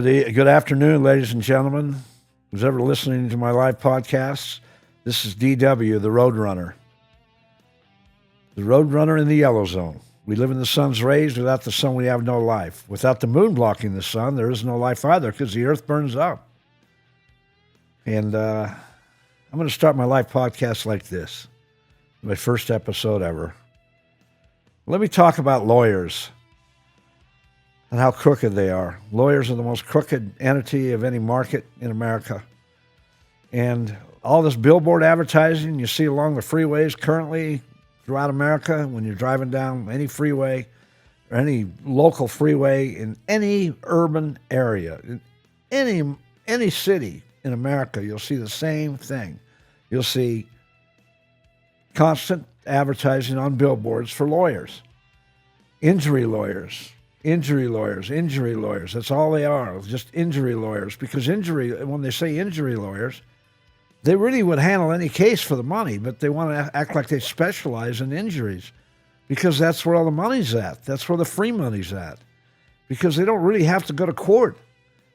Good afternoon, ladies and gentlemen. Who's ever listening to my live podcasts? This is DW, the Roadrunner. The Roadrunner in the yellow zone. We live in the sun's rays. Without the sun, we have no life. Without the moon blocking the sun, there is no life either because the earth burns up. And I'm going to start my live podcast like this. My first episode ever. Let me talk about lawyers and how crooked they are. Lawyers are the most crooked entity of any market in America. And all this billboard advertising you see along the freeways currently throughout America, when you're driving down any freeway or any local freeway in any urban area, in any city in America, you'll see the same thing. You'll see constant advertising on billboards for lawyers. Injury lawyers. That's all they are, just injury lawyers. Because when they say injury lawyers, they really would handle any case for the money, but they want to act like they specialize in injuries because that's where all the money's at. That's where the free money's at. Because they don't really have to go to court.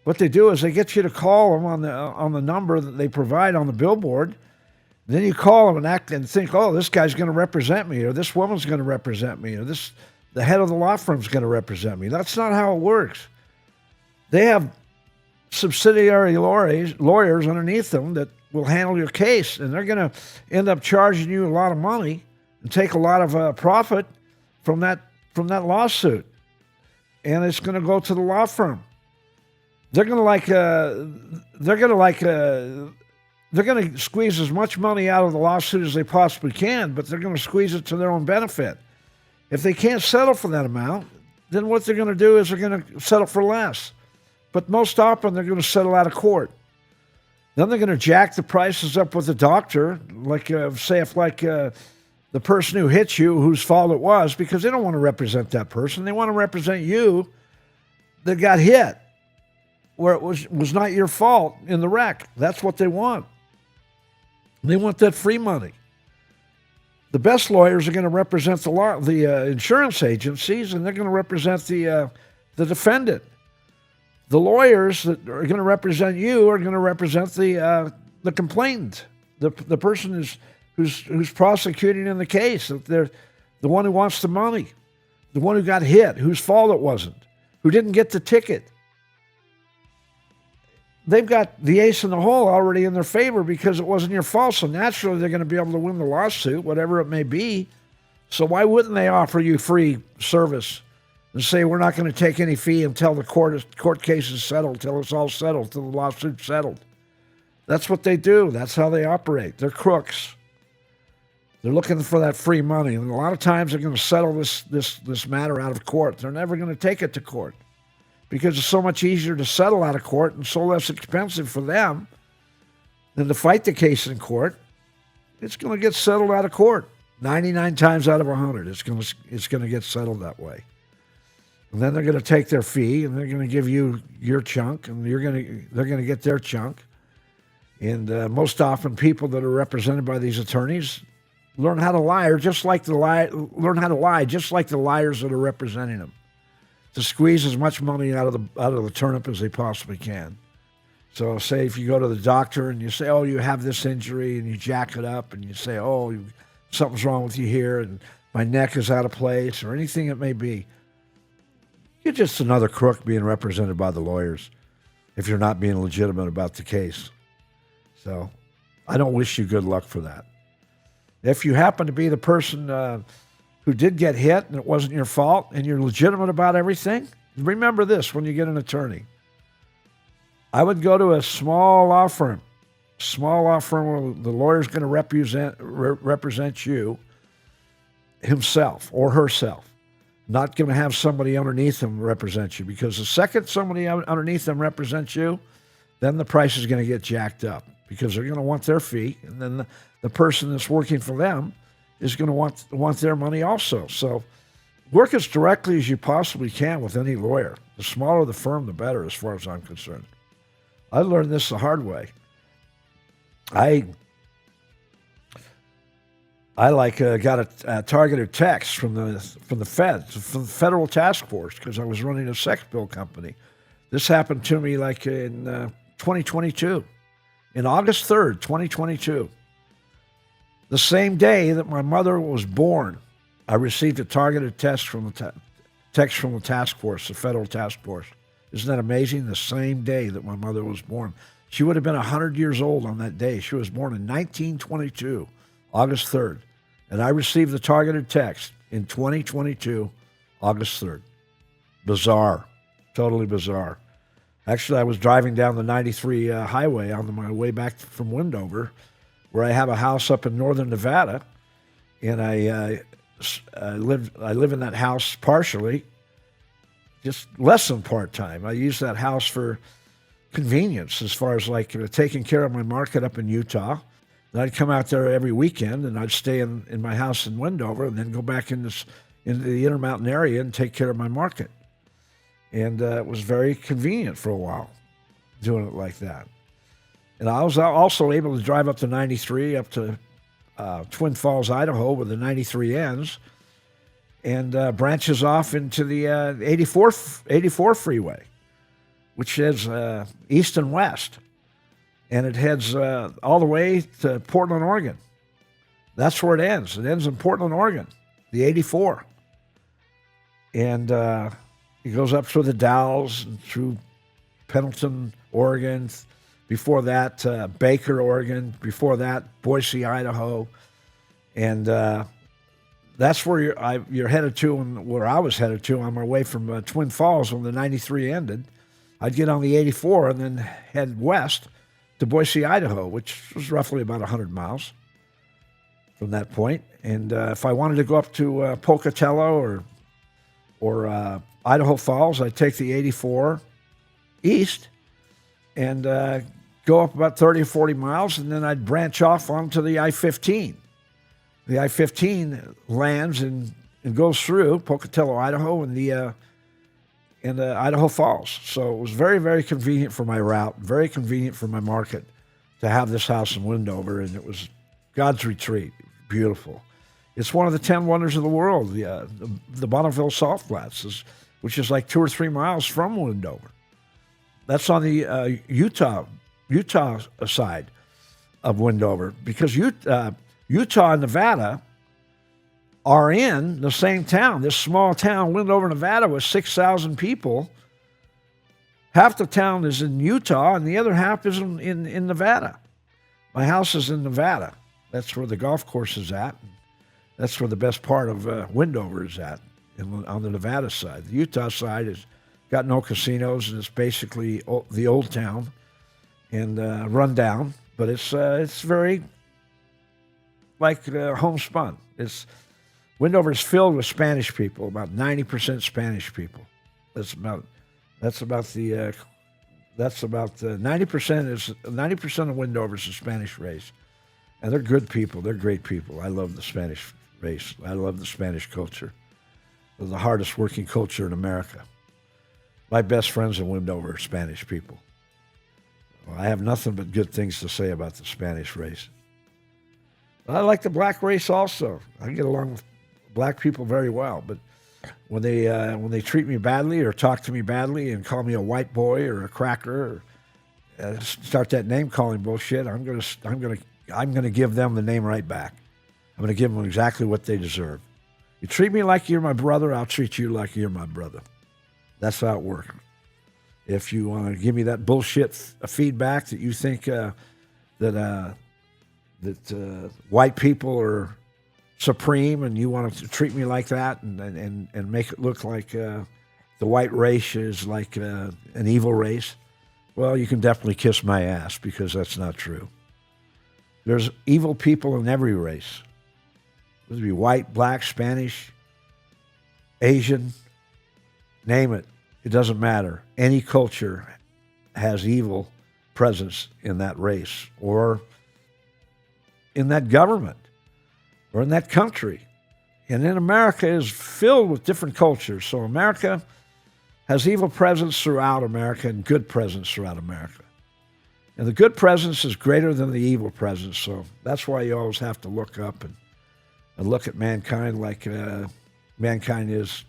What they do is they get you to call them on the number that they provide on the billboard. Then you call them and act and think, oh, this guy's going to represent me, or this woman's going to represent me, or the head of the law firm's going to represent me. That's not how it works. They have subsidiary lawyers underneath them that will handle your case, and they're going to end up charging you a lot of money and take a lot of profit from that lawsuit, and it's going to go to the law firm. They're going to squeeze as much money out of the lawsuit as they possibly can, but they're going to squeeze it to their own benefit. If they can't settle for that amount, then what they're going to do is they're going to settle for less. But most often, they're going to settle out of court. Then they're going to jack the prices up with the doctor, like the person who hit you, whose fault it was, because they don't want to represent that person. They want to represent you that got hit, where it was not your fault in the wreck. That's what they want. They want that free money. The best lawyers are going to represent the insurance agencies, and they're going to represent the defendant. The lawyers that are going to represent you are going to represent the complainant, the person who's prosecuting in the case. They're the one who wants the money, the one who got hit, whose fault it wasn't, who didn't get the ticket. They've got the ace in the hole already in their favor because it wasn't your fault. So naturally, they're going to be able to win the lawsuit, whatever it may be. So why wouldn't they offer you free service and say, we're not going to take any fee until the court case is settled, till it's all settled, till the lawsuit's settled? That's what they do. That's how they operate. They're crooks. They're looking for that free money. And a lot of times they're going to settle this matter out of court. They're never going to take it to court, because it's so much easier to settle out of court and so less expensive for them than to fight the case in court. It's going to get settled out of court. 99 times out of 100, it's going to get settled that way. And then they're going to take their fee, and they're going to give you your chunk, and they're going to get their chunk. And most often, people that are represented by these attorneys learn how to lie, just like the liars that are representing them, to squeeze as much money out of the turnip as they possibly can. So say if you go to the doctor and you say, oh, you have this injury, and you jack it up and you say, oh, something's wrong with you here and my neck is out of place, or anything it may be, you're just another crook being represented by the lawyers if you're not being legitimate about the case. So I don't wish you good luck for that. If you happen to be the person who did get hit and it wasn't your fault and you're legitimate about everything, remember this when you get an attorney. I would go to a small law firm where the lawyer's going to represent you himself or herself, not going to have somebody underneath them represent you, because the second somebody underneath them represents you, then the price is going to get jacked up because they're going to want their fee, and then the person that's working for them is going to want their money also. So work as directly as you possibly can with any lawyer. The smaller the firm, the better, as far as I'm concerned. I learned this the hard way. I got a targeted text from the feds, from the federal task force, because I was running a sex bill company. This happened to me like in 2022, in August 3rd, 2022. The same day that my mother was born, I received a targeted text from the task force, the federal task force. Isn't that amazing? The same day that my mother was born. She would have been 100 years old on that day. She was born in 1922, August 3rd. And I received the targeted text in 2022, August 3rd. Bizarre. Totally bizarre. Actually, I was driving down the 93 highway on my way back from Wendover, where I have a house up in northern Nevada, and I live in that house partially, just less than part-time. I use that house for convenience as far as like taking care of my market up in Utah. And I'd come out there every weekend, and I'd stay in my house in Wendover and then go back into the Intermountain area and take care of my market. And it was very convenient for a while doing it like that. And I was also able to drive up to 93, up to Twin Falls, Idaho, where the 93 ends, and branches off into the 84 freeway, which heads east and west. And it heads all the way to Portland, Oregon. That's where it ends. It ends in Portland, Oregon, the 84. And it goes up through the Dalles and through Pendleton, Oregon. Before that, Baker, Oregon. Before that, Boise, Idaho. And that's where you're headed to, and where I was headed to on my way from Twin Falls when the 93 ended. I'd get on the 84 and then head west to Boise, Idaho, which was roughly about 100 miles from that point. And if I wanted to go up to Pocatello or Idaho Falls, I'd take the 84 east and go up about 30 or 40 miles, and then I'd branch off onto the I-15. The I-15 lands and goes through Pocatello, Idaho, and Idaho Falls. So it was very, very convenient for my route, very convenient for my market to have this house in Wendover, and it was God's retreat. Beautiful. It's one of the 10 wonders of the world, the Bonneville Salt Flats, which is like 2 or 3 miles from Wendover. That's on the Utah side of Wendover, because Utah and Nevada are in the same town. This small town, Wendover, Nevada, with 6,000 people. Half the town is in Utah, and the other half is in Nevada. My house is in Nevada. That's where the golf course is at. That's where the best part of Wendover is at, on the Nevada side. The Utah side has got no casinos, and it's basically the old town and run down. But it's very like homespun. Wendover is filled with Spanish people, about 90% Spanish people. That's about 90% of Wendover is a Spanish race, and they're good people. They're great people. I love the Spanish race. I love the Spanish culture. They're the hardest working culture in America. My best friends in Wendover are Spanish people. Well, I have nothing but good things to say about the Spanish race. I like the black race also. I get along with black people very well, but when they treat me badly or talk to me badly and call me a white boy or a cracker or start that name calling bullshit, I'm gonna give them the name right back. I'm gonna give them exactly what they deserve. You treat me like you're my brother, I'll treat you like you're my brother. That's how it works. If you want to give me that bullshit feedback that you think that white people are supreme, and you want to treat me like that and make it look like the white race is like an evil race, well, you can definitely kiss my ass, because that's not true. There's evil people in every race. Whether it be white, black, Spanish, Asian, name it. It doesn't matter. Any culture has evil presence in that race, or in that government, or in that country. And then America is filled with different cultures. So America has evil presence throughout America and good presence throughout America. And the good presence is greater than the evil presence. So that's why you always have to look up and look at mankind like mankind is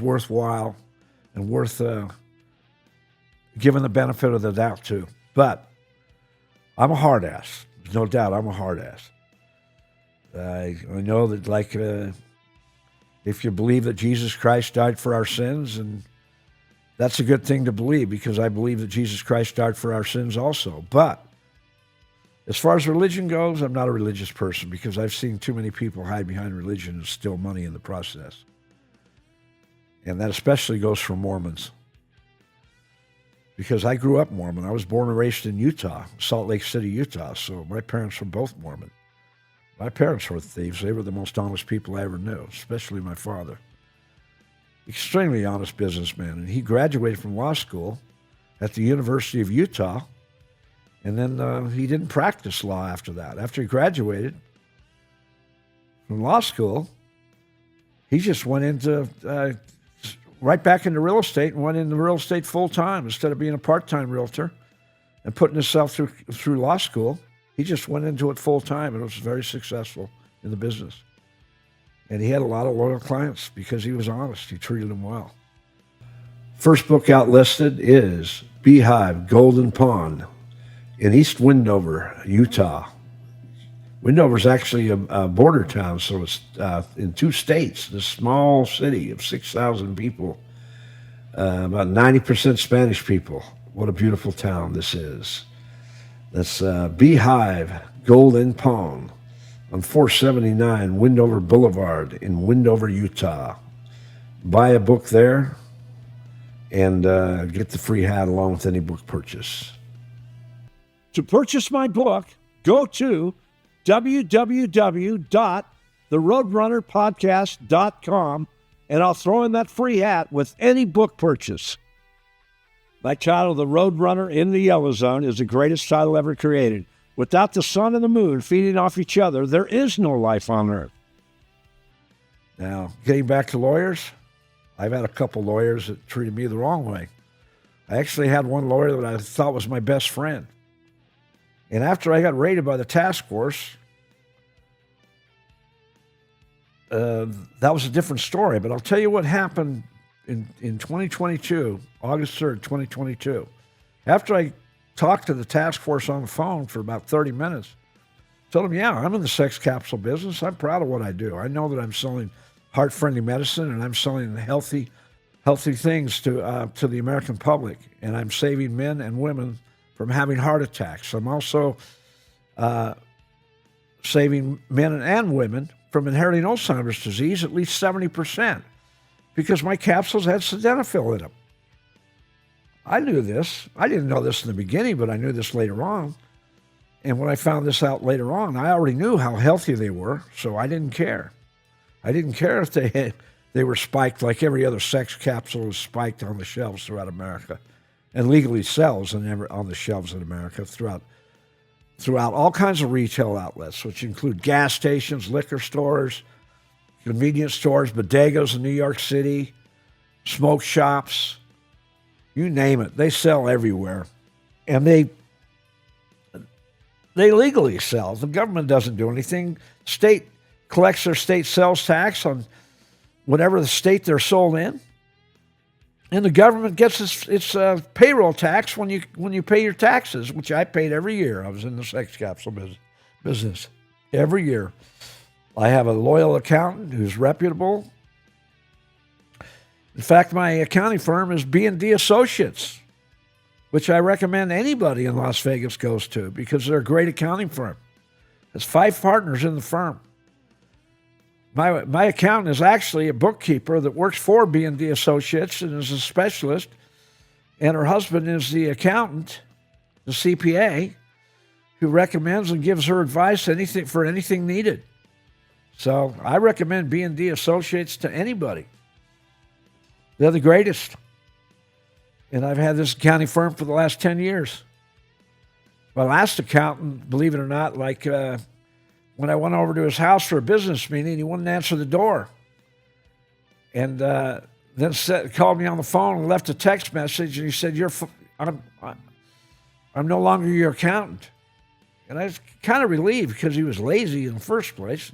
worthwhile and worth given the benefit of the doubt too. But I'm a hard ass. There's no doubt I'm a hard ass. I know that, like, if you believe that Jesus Christ died for our sins, and that's a good thing to believe, because I believe that Jesus Christ died for our sins also. But as far as religion goes, I'm not a religious person, because I've seen too many people hide behind religion and steal money in the process. And that especially goes for Mormons. Because I grew up Mormon. I was born and raised in Utah, Salt Lake City, Utah. So my parents were both Mormon. My parents were thieves. They were the most honest people I ever knew, especially my father. Extremely honest businessman. And he graduated from law school at the University of Utah. And then he didn't practice law after that. After he graduated from law school, he just went into right back into real estate and went into real estate full time instead of being a part-time realtor and putting himself through law school. He just went into it full time and was very successful in the business. And he had a lot of loyal clients because he was honest. He treated them well. First book out listed is Beehive Golden Pond in East Windover, Utah. Windover's actually a border town, so it's in 2 states, this small city of 6,000 people, about 90% Spanish people. What a beautiful town this is. That's Beehive Golden Pond on 479 Windover Boulevard in Windover, Utah. Buy a book there and get the free hat along with any book purchase. To purchase my book, go to www.theroadrunnerpodcast.com, and I'll throw in that free hat with any book purchase. My title, The Roadrunner in the Yellow Zone, is the greatest title ever created. Without the sun and the moon feeding off each other, there is no life on Earth. Now, getting back to lawyers, I've had a couple lawyers that treated me the wrong way. I actually had one lawyer that I thought was my best friend. And after I got raided by the task force, that was a different story. But I'll tell you what happened in 2022, August 3rd, 2022. After I talked to the task force on the phone for about 30 minutes, told them, yeah, I'm in the sex capsule business. I'm proud of what I do. I know that I'm selling heart-friendly medicine, and I'm selling healthy things to the American public. And I'm saving men and women from having heart attacks. I'm also saving men and women from inheriting Alzheimer's disease, at least 70%, because my capsules had sildenafil in them. I knew this. I didn't know this in the beginning, but I knew this later on. And when I found this out later on, I already knew how healthy they were, so I didn't care. I didn't care if they were spiked like every other sex capsule is spiked on the shelves throughout America, and legally sells on the shelves in America throughout all kinds of retail outlets, which include gas stations, liquor stores, convenience stores, bodegas in New York City, smoke shops, you name it. They sell everywhere. And they legally sell. The government doesn't do anything. State collects their state sales tax on whatever the state they're sold in. And the government gets its payroll tax when you pay your taxes, which I paid every year. I was in the sex capsule business every year. I have a loyal accountant who's reputable. In fact, my accounting firm is B&D Associates, which I recommend anybody in Las Vegas goes to because they're a great accounting firm. There's 5 partners in the firm. My accountant is actually a bookkeeper that works for B&D Associates and is a specialist, and her husband is the accountant, the CPA, who recommends and gives her advice for anything needed. So I recommend B&D Associates to anybody. They're the greatest. And I've had this accounting firm for the last 10 years. My last accountant, believe it or not, when I went over to his house for a business meeting, he wouldn't answer the door. And then called me on the phone and left a text message, and he said, I'm no longer your accountant. And I was kind of relieved because he was lazy in the first place.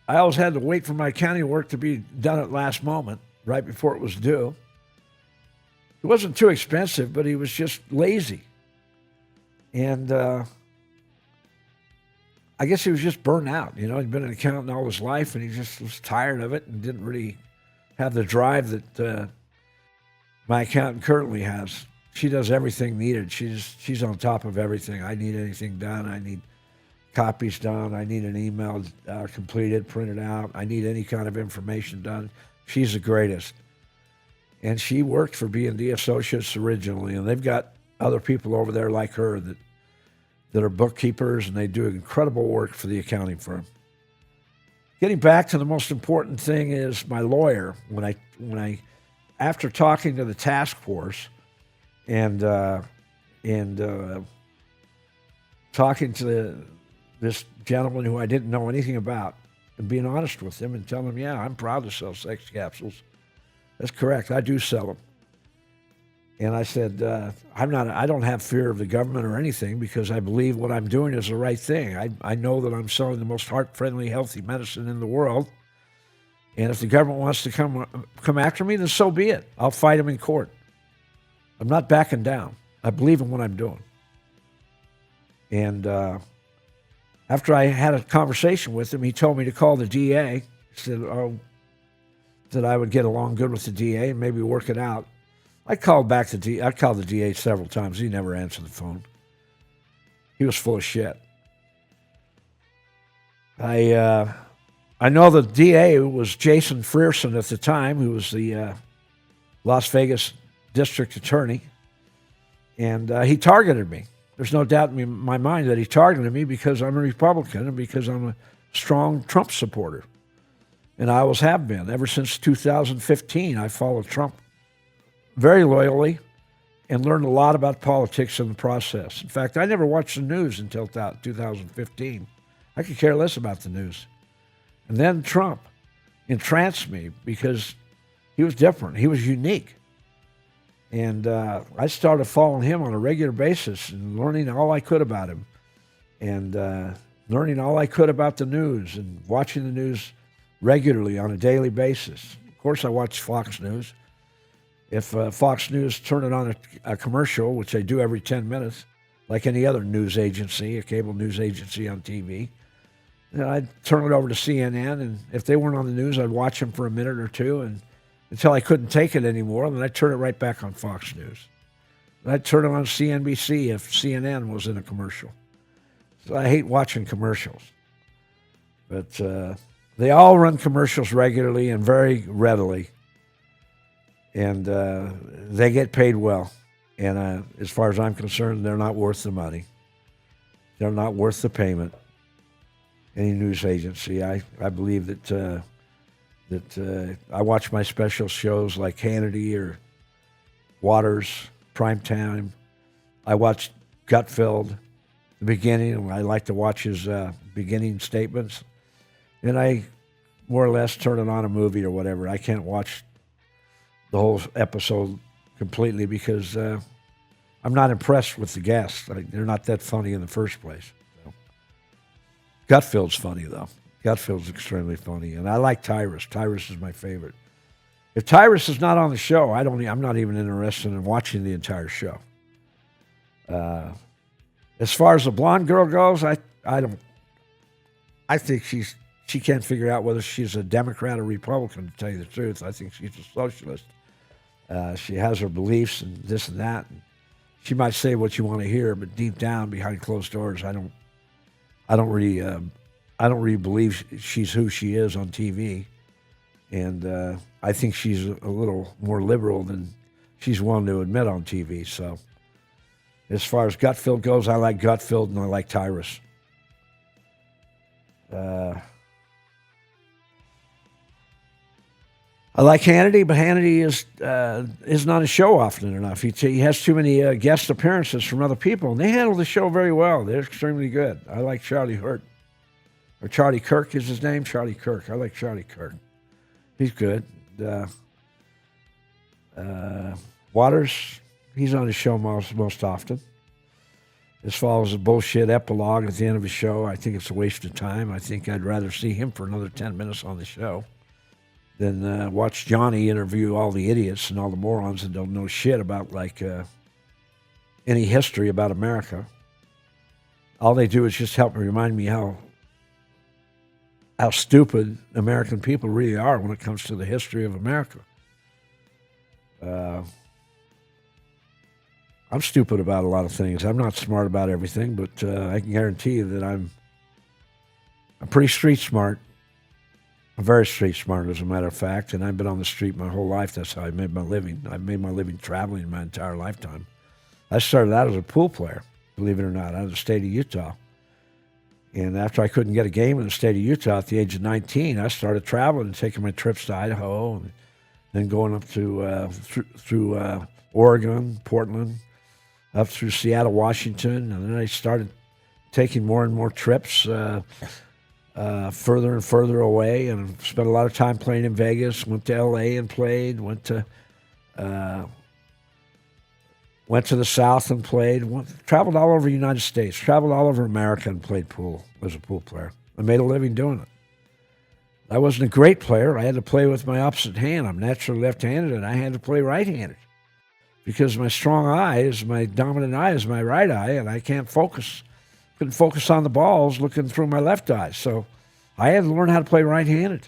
I always had to wait for my accounting work to be done at last moment, right before it was due. He wasn't too expensive, but he was just lazy. And I guess he was just burnt out. You know, he'd been an accountant all his life, and he just was tired of it and didn't really have the drive that my accountant currently has. She does everything needed. She's on top of everything. I need anything done. I need copies done. I need an email completed, printed out. I need any kind of information done. She's the greatest. And she worked for B&D Associates originally, and they've got other people over there like her that are bookkeepers, and they do incredible work for the accounting firm. Getting back to the most important thing is my lawyer. When I after talking to the task force and talking to this gentleman who I didn't know anything about, and being honest with him and telling him, yeah, I'm proud to sell sex capsules. That's correct. I do sell them. And I said, I don't have fear of the government or anything because I believe what I'm doing is the right thing. I know that I'm selling the most heart-friendly, healthy medicine in the world. And if the government wants to come after me, then so be it. I'll fight them in court. I'm not backing down. I believe in what I'm doing. And after I had a conversation with him, he told me to call the DA. He said, that I would get along good with the DA and maybe work it out. I called the DA several times. He never answered the phone. He was full of shit. I know the DA was Jason Frierson at the time, who was the Las Vegas district attorney, and he targeted me. There's no doubt in my mind that he targeted me because I'm a Republican and because I'm a strong Trump supporter. And I always have been. Ever since 2015, I followed Trump very loyally and learned a lot about politics in the process. In fact, I never watched the news until 2015. I could care less about the news. And then Trump entranced me because he was different. He was unique. And I started following him on a regular basis and learning all I could about him and learning all I could about the news and watching the news regularly on a daily basis. Of course, I watch Fox News. If Fox News turn it on a commercial, which they do every 10 minutes, like any other news agency, a cable news agency on TV, then I'd turn it over to CNN, and if they weren't on the news, I'd watch them for a minute or two and until I couldn't take it anymore, and then I'd turn it right back on Fox News. And I'd turn it on CNBC if CNN was in a commercial. So I hate watching commercials. But they all run commercials regularly and very readily. And they get paid well. And as far as I'm concerned, they're not worth the money. They're not worth the payment. Any news agency. I believe that I watch my special shows like Hannity or Waters, Primetime. I watch Gutfeld, the beginning. I like to watch his beginning statements. And I more or less turn it on a movie or whatever. I can't watch the whole episode completely because I'm not impressed with the guests. They're not that funny in the first place. So. Gutfeld's funny, though. Gutfeld's extremely funny. And I like Tyrus. Tyrus is my favorite. If Tyrus is not on the show, I'm not even interested in watching the entire show. As far as the blonde girl goes, I think she can't figure out whether she's a Democrat or Republican, to tell you the truth. I think she's a socialist. She has her beliefs and this and that. And she might say what you want to hear, but deep down, behind closed doors, I don't really believe she's who she is on TV. And I think she's a little more liberal than she's willing to admit on TV. So as far as Gutfeld goes, I like Gutfeld and I like Tyrus. I like Hannity, but Hannity isn't on his show often enough. He has too many guest appearances from other people, and they handle the show very well. They're extremely good. I like Charlie Hurt. Or Charlie Kirk is his name? Charlie Kirk. I like Charlie Kirk. He's good. Waters, he's on his show most often. As far as the bullshit epilogue at the end of the show, I think it's a waste of time. I think I'd rather see him for another 10 minutes on the show. than watch Johnny interview all the idiots and all the morons that don't know shit about any history about America. All they do is just help remind me how stupid American people really are when it comes to the history of America. I'm stupid about a lot of things. I'm not smart about everything, but I can guarantee you that I'm pretty street smart. I'm very street smart, as a matter of fact, and I've been on the street my whole life. That's how I made my living. I've made my living traveling my entire lifetime. I started out as a pool player, believe it or not, out of the state of Utah. And after I couldn't get a game in the state of Utah at the age of 19, I started traveling and taking my trips to Idaho and then going up to through Oregon, Portland, up through Seattle, Washington. And then I started taking more and more trips further and further away, and spent a lot of time playing in Vegas. Went to L.A. and played. Went to the South and played. Traveled all over the United States. Traveled all over America and played pool as a pool player. I made a living doing it. I wasn't a great player. I had to play with my opposite hand. I'm naturally left-handed, and I had to play right-handed because my strong eye is my dominant eye is my right eye, and I can't focus. Couldn't focus on the balls looking through my left eye. So I had to learn how to play right-handed.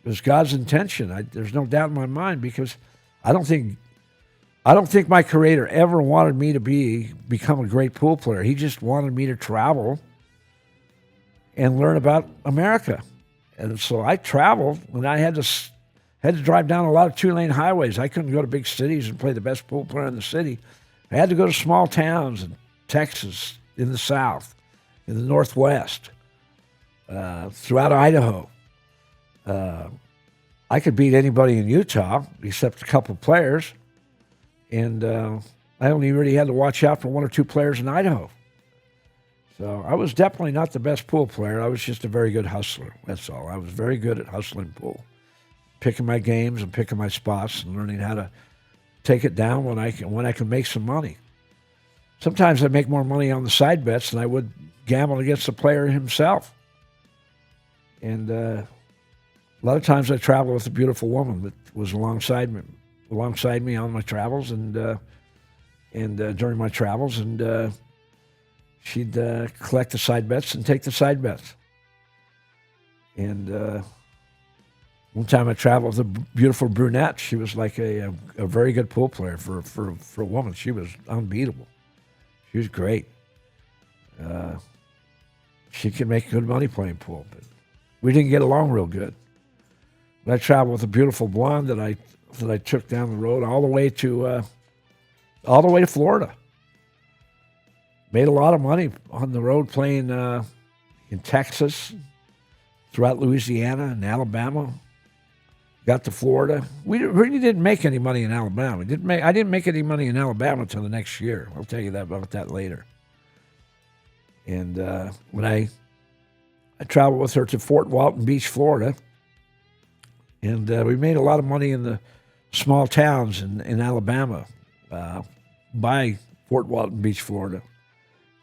It was God's intention. There's no doubt in my mind, because I don't think my Creator ever wanted me to become a great pool player. He just wanted me to travel and learn about America. And so I traveled, and I had to drive down a lot of two-lane highways. I couldn't go to big cities and play the best pool player in the city. I had to go to small towns in Texas, in the South, in the Northwest, throughout Idaho. I could beat anybody in Utah except a couple of players, and I only really had to watch out for one or two players in Idaho. So I was definitely not the best pool player. I was just a very good hustler, that's all. I was very good at hustling pool, picking my games and picking my spots and learning how to take it down when I can make some money. Sometimes I make more money on the side bets than I would gamble against the player himself. And a lot of times I travel with a beautiful woman that was alongside me on my travels and during my travels, and she'd collect the side bets and take the side bets. And one time I traveled with a beautiful brunette. She was like a very good pool player for a woman. She was unbeatable. She was great. She could make good money playing pool, but we didn't get along real good. But I traveled with a beautiful blonde that I took down the road all the way to Florida. Made a lot of money on the road playing in Texas, throughout Louisiana and Alabama. Got to Florida. We really didn't make any money in Alabama. I didn't make any money in Alabama until the next year. I'll tell you about that later. And when I traveled with her to Fort Walton Beach, Florida, and we made a lot of money in the small towns in Alabama by Fort Walton Beach, Florida.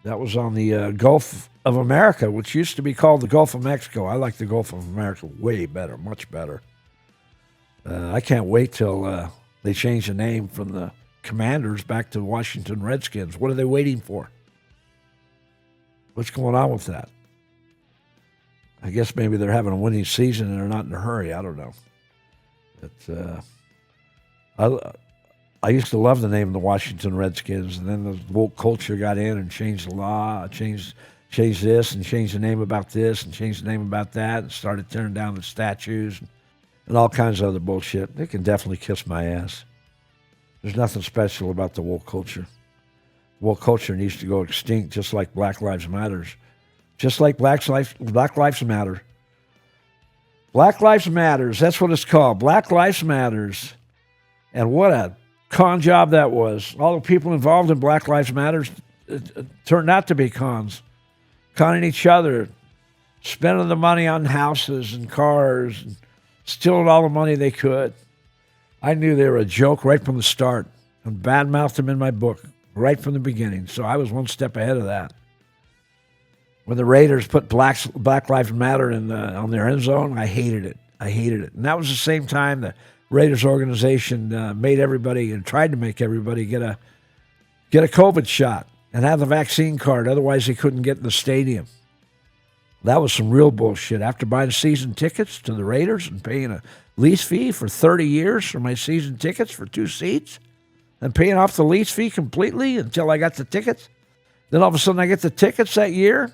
That was on the Gulf of America, which used to be called the Gulf of Mexico. I like the Gulf of America way better, much better. I can't wait till they change the name from the Commanders back to the Washington Redskins. What are they waiting for? What's going on with that? I guess maybe they're having a winning season and they're not in a hurry. I don't know. But I used to love the name of the Washington Redskins, and then the woke culture got in and changed the law, changed this and changed the name about this and changed the name about that, and started tearing down the statues and all kinds of other bullshit. They can definitely kiss my ass. There's nothing special about the woke culture. Woke culture needs to go extinct, just like Black Lives Matter. Just like Black Lives Matter. Black Lives Matters, that's what it's called. Black Lives Matters. And what a con job that was. All the people involved in Black Lives Matters turned out to be cons. Conning each other, spending the money on houses and cars, and stealing all the money they could. I knew they were a joke right from the start, and badmouthed them in my book right from the beginning. So I was one step ahead of that. When the Raiders put Black Lives Matter on their end zone, I hated it. I hated it. And that was the same time the Raiders organization made everybody and tried to make everybody get a COVID shot and have the vaccine card. Otherwise, they couldn't get in the stadium. That was some real bullshit. After buying season tickets to the Raiders and paying a lease fee for 30 years for my season tickets for 2 seats and paying off the lease fee completely until I got the tickets, then all of a sudden I get the tickets that year,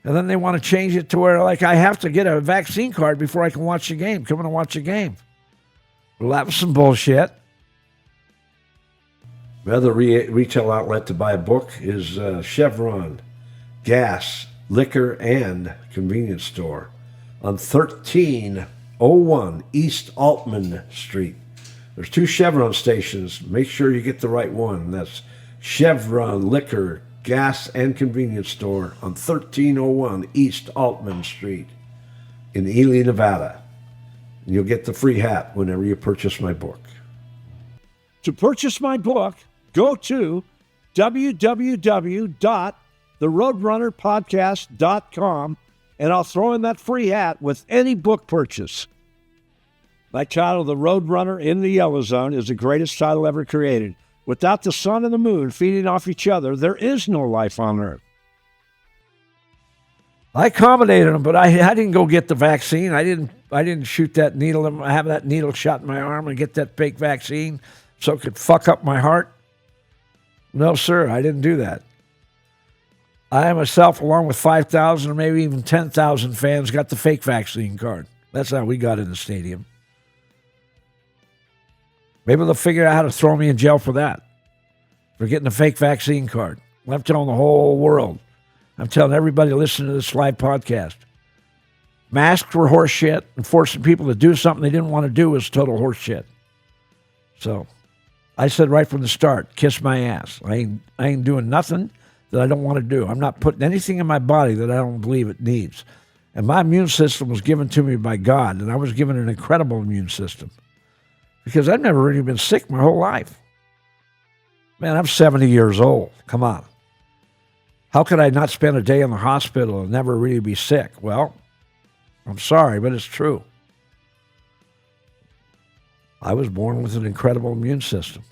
and then they want to change it to where like I have to get a vaccine card before I can watch the game, come in and watch the game. Well, that was some bullshit. The other retail outlet to buy a book is Chevron Gas, Liquor, and Convenience Store on 1301 East Altman Street. There's 2 Chevron stations. Make sure you get the right one. That's Chevron Liquor, Gas, and Convenience Store on 1301 East Altman Street in Ely, Nevada. And you'll get the free hat whenever you purchase my book. To purchase my book, go to www.theroadrunnerpodcast.com, and I'll throw in that free hat with any book purchase. My title, The Roadrunner in the Yellow Zone, is the greatest title ever created. Without the sun and the moon feeding off each other, there is no life on Earth. I accommodated them, but I didn't go get the vaccine. I didn't shoot that needle. I have that needle shot in my arm and get that fake vaccine so it could fuck up my heart. No, sir, I didn't do that. I myself, along with 5,000 or maybe even 10,000 fans, got the fake vaccine card. That's how we got in the stadium. Maybe they'll figure out how to throw me in jail for that, for getting a fake vaccine card. I'm telling the whole world. I'm telling everybody listening to this live podcast. Masks were horse shit, and forcing people to do something they didn't want to do was total horse shit. So I said right from the start, kiss my ass. I ain't doing nothing that I don't want to do. I'm not putting anything in my body that I don't believe it needs. And my immune system was given to me by God, and I was given an incredible immune system because I've never really been sick my whole life. Man, I'm 70 years old. Come on. How could I not spend a day in the hospital and never really be sick? Well, I'm sorry, but it's true. I was born with an incredible immune system.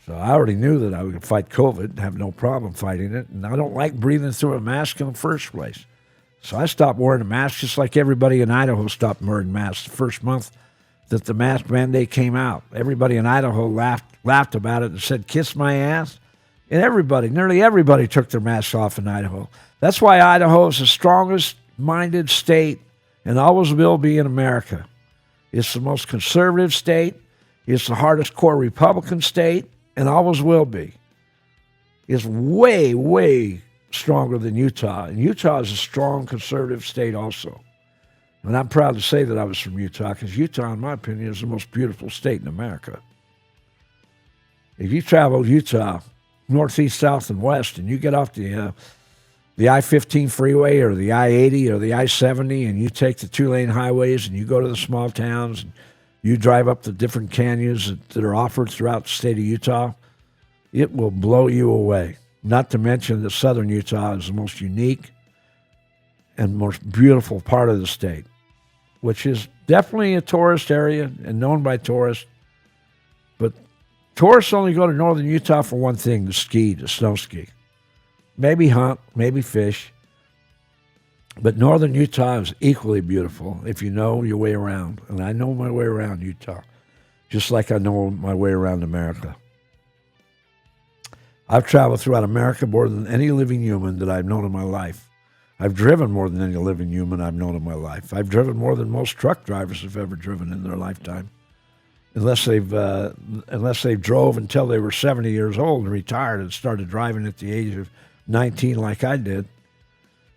So I already knew that I would fight COVID and have no problem fighting it. And I don't like breathing through a mask in the first place. So I stopped wearing a mask just like everybody in Idaho stopped wearing masks the first month that the mask mandate came out. Everybody in Idaho laughed about it and said, kiss my ass. And nearly everybody took their masks off in Idaho. That's why Idaho is the strongest minded state and always will be in America. It's the most conservative state. It's the hardest core Republican state and always will be. It's way, way stronger than Utah. And Utah is a strong conservative state also. And I'm proud to say that I was from Utah because Utah, in my opinion, is the most beautiful state in America. If you travel Utah, northeast, south, and west, and you get off the I-15 freeway or the I-80 or the I-70 and you take the 2-lane highways and you go to the small towns and you drive up the different canyons that are offered throughout the state of Utah, it will blow you away. Not to mention that southern Utah is the most unique and most beautiful part of the state, which is definitely a tourist area and known by tourists. But tourists only go to northern Utah for one thing, to ski, to snow ski. Maybe hunt, maybe fish. But northern Utah is equally beautiful if you know your way around. And I know my way around Utah, just like I know my way around America. I've traveled throughout America more than any living human that I've known in my life. I've driven more than any living human I've known in my life. I've driven more than most truck drivers have ever driven in their lifetime. Unless they've drove until they were 70 years old and retired and started driving at the age of 19 like I did.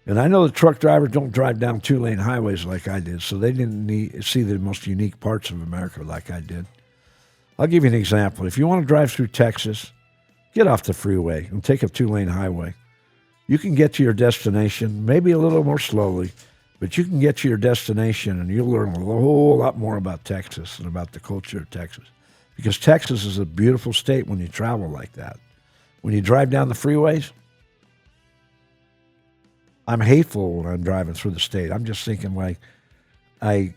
And I know the truck drivers don't drive down 2-lane highways like I did, so they didn't see the most unique parts of America like I did. I'll give you an example. If you want to drive through Texas, get off the freeway and take a 2-lane highway. You can get to your destination, maybe a little more slowly, but you can get to your destination and you'll learn a whole lot more about Texas and about the culture of Texas. Because Texas is a beautiful state when you travel like that. When you drive down the freeways, I'm hateful when I'm driving through the state. I'm just thinking like, I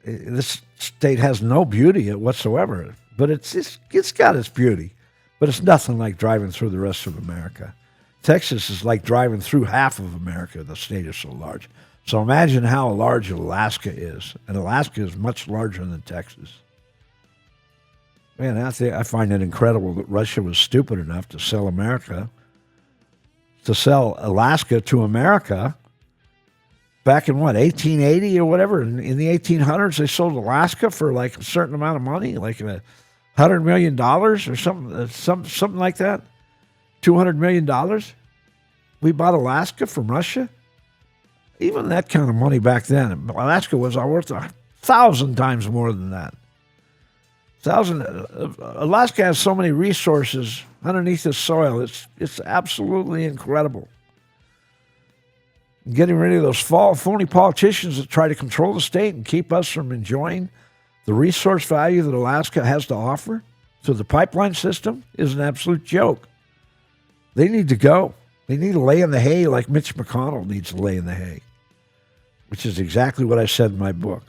This state has no beauty whatsoever, but it's got its beauty. But it's nothing like driving through the rest of America. Texas is like driving through half of America. The state is so large. So imagine how large Alaska is. And Alaska is much larger than Texas. Man, I find it incredible that Russia was stupid enough to sell Alaska to America back in 1880 or whatever. In the 1800s, they sold Alaska for like a certain amount of money, like $100 million or something like that. $200 million. We bought Alaska from Russia. Even that kind of money back then, Alaska was worth 1,000 times more than that. Alaska has so many resources underneath the soil. It's absolutely incredible. Getting rid of those phony politicians that try to control the state and keep us from enjoying the resource value that Alaska has to offer through the pipeline system is an absolute joke. They need to go. They need to lay in the hay like Mitch McConnell needs to lay in the hay, which is exactly what I said in my book.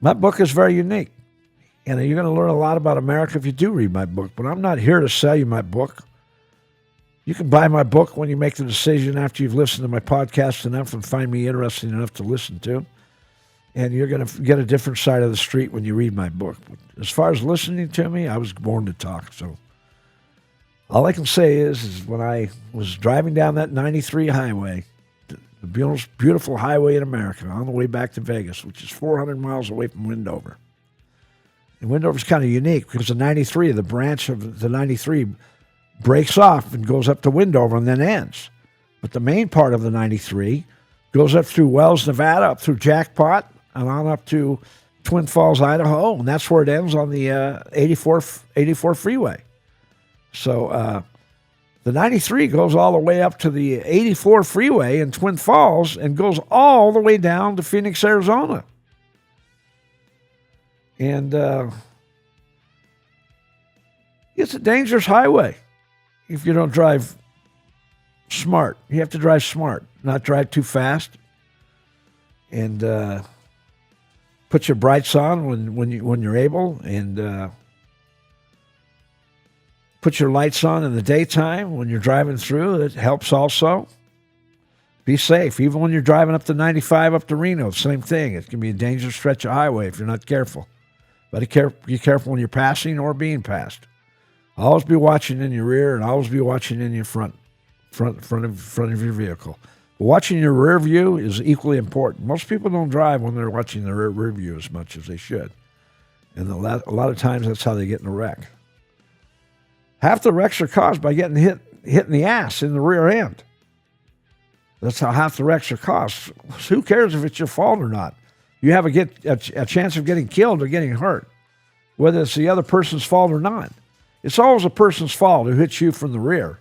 My book is very unique, and you're going to learn a lot about America if you do read my book, but I'm not here to sell you my book. You can buy my book when you make the decision after you've listened to my podcast enough and find me interesting enough to listen to, and you're going to get a different side of the street when you read my book. As far as listening to me, I was born to talk, so all I can say is when I was driving down that 93 highway, the most beautiful highway in America, on the way back to Vegas, which is 400 miles away from Wendover. And Wendover's kind of unique because the 93, the branch of the 93 breaks off and goes up to Wendover and then ends. But the main part of the 93 goes up through Wells, Nevada, up through Jackpot, and on up to Twin Falls, Idaho, and that's where it ends on the 84 freeway. So the 93 goes all the way up to the 84 freeway in Twin Falls and goes all the way down to Phoenix, Arizona. And it's a dangerous highway if you don't drive smart. You have to drive smart, not drive too fast. And put your brights on when you're able, and put your lights on in the daytime when you're driving through. It helps also. Be safe. Even when you're driving up to 95 up to Reno, same thing. It can be a dangerous stretch of highway if you're not careful. But be careful when you're passing or being passed. Always be watching in your rear and always be watching in your front of your vehicle. But watching your rear view is equally important. Most people don't drive when they're watching their rear view as much as they should. And a lot of times that's how they get in a wreck. Half the wrecks are caused by getting hit in the ass in the rear end. That's how half the wrecks are caused. Who cares if it's your fault or not? You have a chance of getting killed or getting hurt, whether it's the other person's fault or not. It's always a person's fault who hits you from the rear.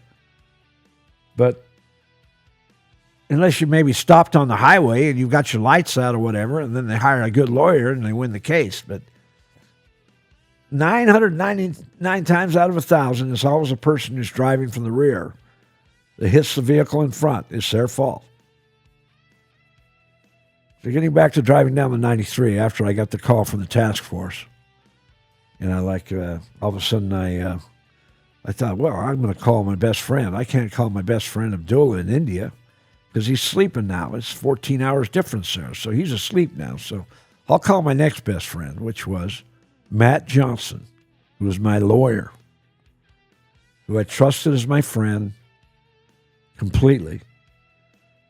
But unless you maybe stopped on the highway and you've got your lights out or whatever, and then they hire a good lawyer and they win the case. But 999 times out of 1,000, it's always a person who's driving from the rear that hits the vehicle in front. It's their fault. So getting back to driving down the 93 after I got the call from the task force, and all of a sudden I thought, well, I'm going to call my best friend. I can't call my best friend Abdullah in India because he's sleeping now. It's 14 hours difference there, so he's asleep now. So I'll call my next best friend, which was Matt Johnson, who was my lawyer, who I trusted as my friend completely,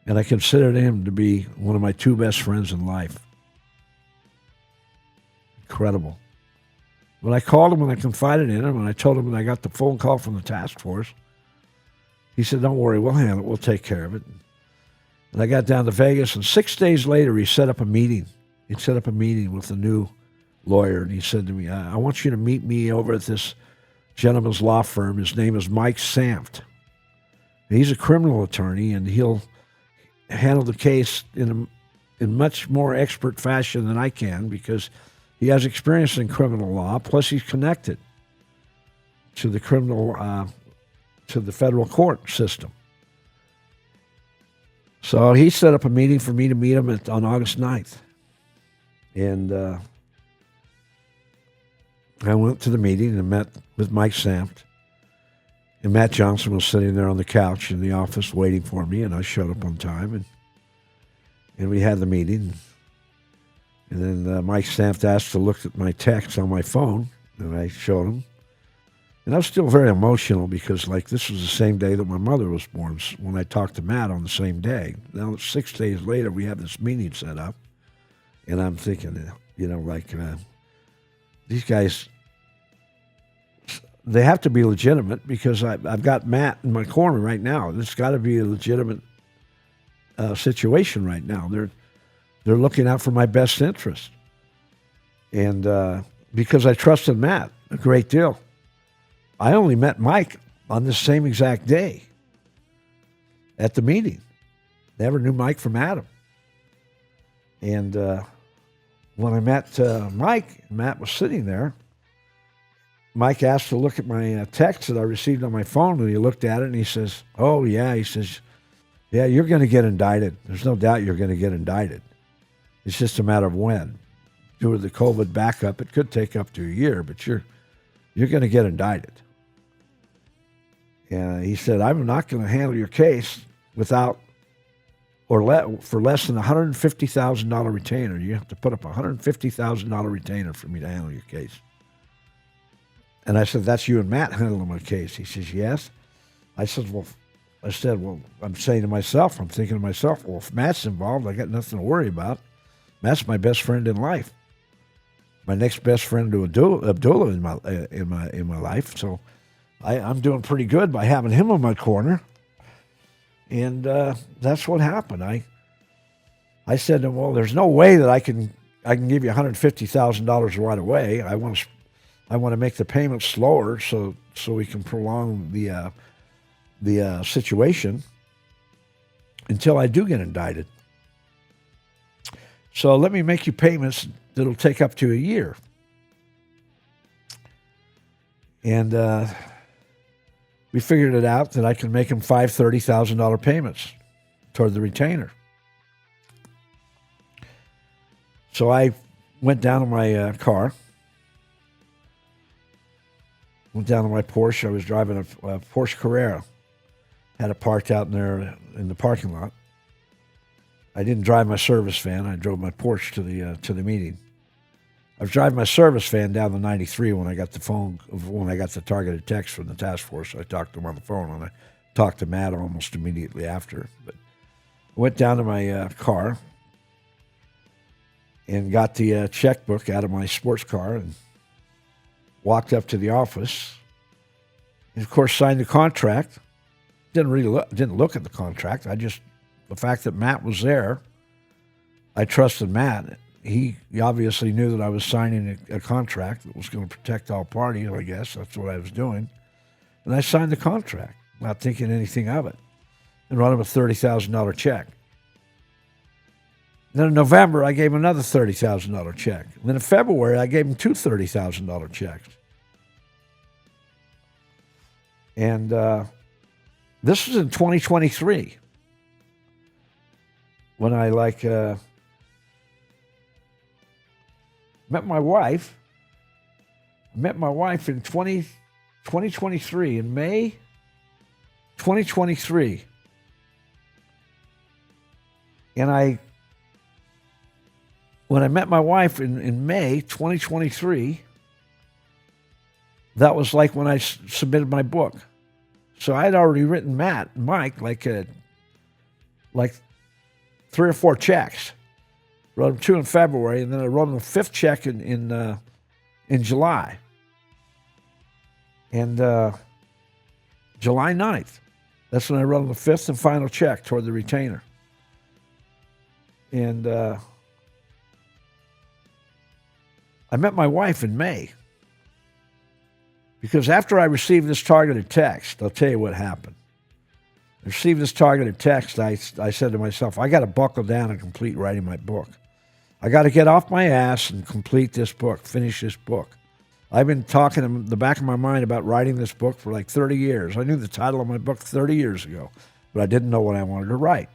and I considered him to be one of my two best friends in life. Incredible. When I called him and I confided in him and I told him that I got the phone call from the task force, he said, don't worry, we'll handle it. We'll take care of it. And I got down to Vegas, and 6 days later, he set up a meeting. He set up a meeting with the new lawyer, and he said to me, I want you to meet me over at this gentleman's law firm. His name is Mike Samft. He's a criminal attorney, and he'll handle the case in much more expert fashion than I can because he has experience in criminal law, plus he's connected to the to the federal court system. So he set up a meeting for me to meet him on August 9th. And I went to the meeting and met with Mike Samft. And Matt Johnson was sitting there on the couch in the office waiting for me, and I showed up on time. And we had the meeting. And then Mike Samft asked to look at my text on my phone, and I showed him. And I was still very emotional because, like, this was the same day that my mother was born when I talked to Matt on the same day. Now, 6 days later, we have this meeting set up, and I'm thinking, these guys, they have to be legitimate because I've got Matt in my corner right now. It's got to be a legitimate situation right now. They're looking out for my best interest. And because I trusted Matt a great deal. I only met Mike on the same exact day at the meeting. Never knew Mike from Adam. And when I met Mike, Matt was sitting there. Mike asked to look at my text that I received on my phone, and he looked at it, and he says, oh, yeah. He says, yeah, you're going to get indicted. There's no doubt you're going to get indicted. It's just a matter of when. Due to the COVID backup, it could take up to a year, but you're going to get indicted. And he said, I'm not going to handle your case without for less than a $150,000 retainer. You have to put up a $150,000 retainer for me to handle your case. And I said, that's you and Matt handling my case. He says, yes. I said, well, I'm saying to myself, I'm thinking to myself, well, if Matt's involved, I got nothing to worry about. Matt's my best friend in life. My next best friend to Abdullah in my life. So I'm doing pretty good by having him on my corner. And that's what happened. I said to him, well, there's no way that I can give you $150,000 right away. I want to make the payments slower so we can prolong the situation until I do get indicted. So let me make you payments that'll take up to a year. And we figured it out that I can make him five $30,000 payments toward the retainer. So I went down to my car, went down to my Porsche. I was driving a Porsche Carrera. Had it parked out in there in the parking lot. I didn't drive my service van. I drove my Porsche to the meeting. I was driving my service van down the 93 when I got the targeted text from the task force. I talked to him on the phone, and I talked to Matt almost immediately after. But I went down to my car and got the checkbook out of my sports car and walked up to the office. And of course, signed the contract. Didn't look at the contract. The fact that Matt was there, I trusted Matt. He obviously knew that I was signing a contract that was going to protect all parties, I guess. That's what I was doing. And I signed the contract, not thinking anything of it, and wrote him a $30,000 check. Then in November, I gave him another $30,000 check. And then in February, I gave him two $30,000 checks. And this was in 2023 when I met my wife. I met my wife in 2023, in May 2023. And when I met my wife in May 2023, that was like when I submitted my book. So I had already written Matt and Mike like 3 or 4 checks. Wrote them 2 in February, and then I wrote them a 5th check in July. And July 9th, that's when I wrote them the 5th and final check toward the retainer. And I met my wife in May. Because after I received this targeted text, I'll tell you what happened. I received this targeted text, I said to myself, I got to buckle down and complete writing my book. I got to get off my ass and complete this book, finish this book. I've been talking in the back of my mind about writing this book for like 30 years. I knew the title of my book 30 years ago, but I didn't know what I wanted to write.